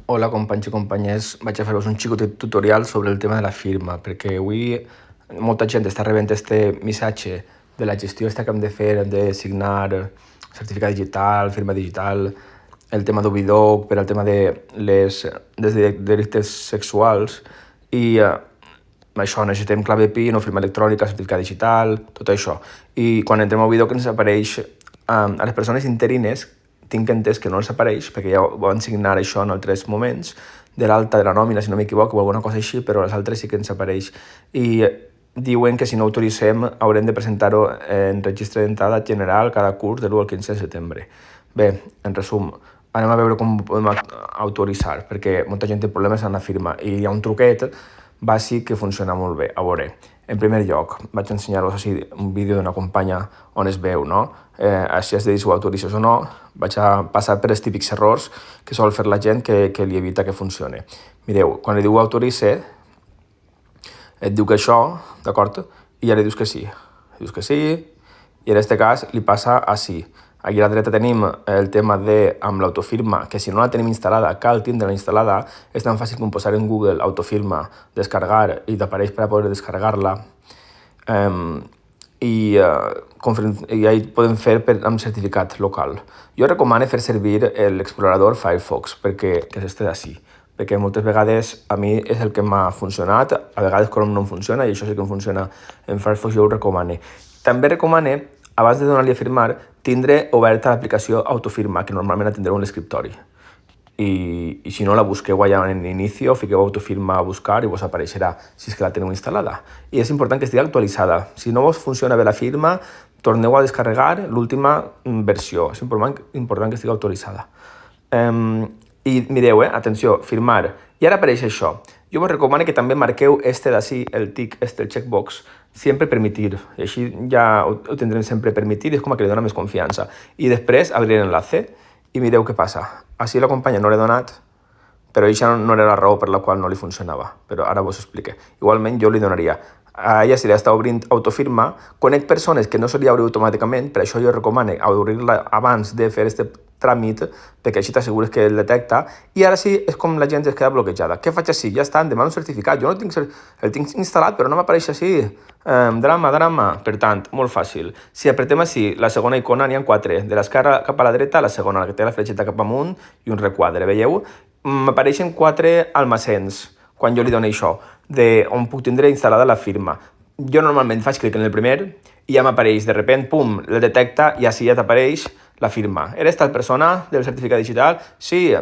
Hola companys i companyes, vaig a fer-vos un xicotet tutorial sobre el tema de la firma, perquè avui molta gent està rebent este missatge de la gestió que hem de fer, hem de signar certificat digital, firma digital, el tema d'Ovidoc per al tema de dels delictes sexuals i això, necessitem clave PIN o firma electrònica, certificat digital, tot això. I quan entrem a Ovidoc ens apareix a les persones interines, tinc entès que no els apareix, perquè ja van signar això en altres moments, de l'alta de la nòmina, si no m'equivoco, o alguna cosa així, però les altres sí que ens apareix. I diuen que si no autoritzem haurem de presentar-ho en registre d'entrada general cada curs de l'1 al 15 de setembre. Bé, en resum, anem a veure com ho podem autoritzar, perquè molta gent té problemes amb la firma i hi ha un truquet bàsic que funciona molt bé. A veure, en primer lloc, vaig ensenyar-vos així un vídeo d'una companya on es veu, no? Si has de dir si ho autoritzes o no, vaig a passar per els típics errors que sol fer la gent que li evita que funcione. Mireu, quan li diu autoritze, et diu que això, d'acord? I ja li dius que sí. Dius que sí, i en aquest cas li passa a sí. Aquí a la dreta tenim el tema de amb l'autofirma, que si no la tenim instal·lada, cal tindre-la instal·lada. És tan fàcil com posar en Google autofirma, descargar, i t'apareix per a poder descarregar-la. I ja hi podem fer amb certificat local. Jo recomano fer servir l'explorador Firefox, que és este d'ací, perquè moltes vegades a mi és el que m'ha funcionat, a vegades Chrome no em funciona, i això sí que em funciona en Firefox, jo ho recomano. També recomano, abans de donar-li a firmar, tindre oberta l'aplicació Autofirma, que normalment la tindreu en l'escriptori. I si no, la busqueu allà en inicio, fiqueu Autofirma a buscar i vos apareixerà si és que la teniu instal·lada. I és important que estigui actualitzada. Si no vos funciona bé la firma, torneu a descarregar l'última versió. És important que estigui actualitzada. I mireu, atenció, firmar. I ara apareix això. Jo vos recomano que també marqueu d'ací, el tic, el checkbox, sempre permitir. I així ja ho tindrem sempre permitir, és com que li dona més confiança. I després obrir l'enlace i mireu què passa. Així la companya no l'he donat, però això no era la raó per la qual no li funcionava. Però ara vos ho explique. Igualment jo li donaria. A ella, si li està obrint autofirma, conec persones que no se li obre automàticament, per això jo recomano obrir-la abans de fer aquest tràmit, perquè així t'assegures que el detecta, i ara sí és com la gent es queda bloquejada. Què faig així? Ja està, em demano un certificat. Jo no el tinc instal·lat, però no m'apareix així. Drama. Per tant, molt fàcil. Si apretem així, la segona icona, n'hi ha 4. De l'esquerra cap a la dreta, la segona, la que té la fletxeta cap amunt i un requadre. Veieu? M'apareixen 4 almacens quan jo li dono això, on puc tindre instal·lada la firma. Jo normalment faig clic en el primer i ja m'apareix, de repent, pum, el detecta i així ja t'apareix la firma. Eres tal persona del certificat digital? Sí,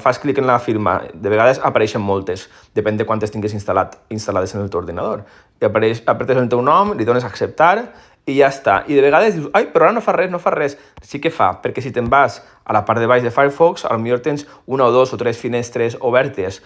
fas clic en la firma. De vegades apareixen moltes, depèn de quantes tingues instal·lades en el teu ordinador. I apretes el teu nom, li dones a acceptar i ja està. I de vegades dius, ai, però ara no fa res. Sí que fa, perquè si te'n vas a la part de baix de Firefox, potser tens 1 o 2 o 3 finestres obertes.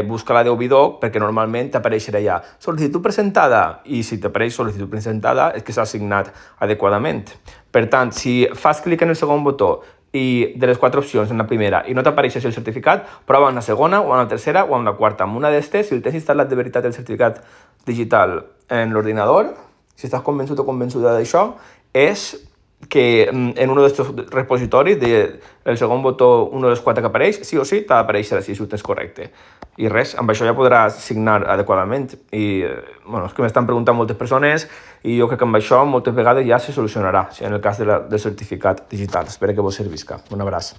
Busca la d'Ovidoc, perquè normalment t'apareixerà allà sol·licitud presentada, i si t'apareix sol·licitud presentada és que s'ha assignat adequadament. Per tant, si fas clic en el segon botó i de les 4 opcions en la primera i no t'apareix el certificat, prova en la segona o en la tercera o en la quarta. En una d'estes, si el tens instal·lat de veritat el certificat digital en l'ordinador, si estàs convençut o convençuda d'això, és que en un d'aquests repositoris, el segon botó, un dels 4 que apareix, sí o sí t'ha d'aparèixer si ho tens correcte. I res, amb això ja podràs signar adequadament. I, és que m'estan preguntant moltes persones i jo crec que amb això moltes vegades ja se solucionarà, en el cas del certificat digital. Espero que vos servisca. Un abraç.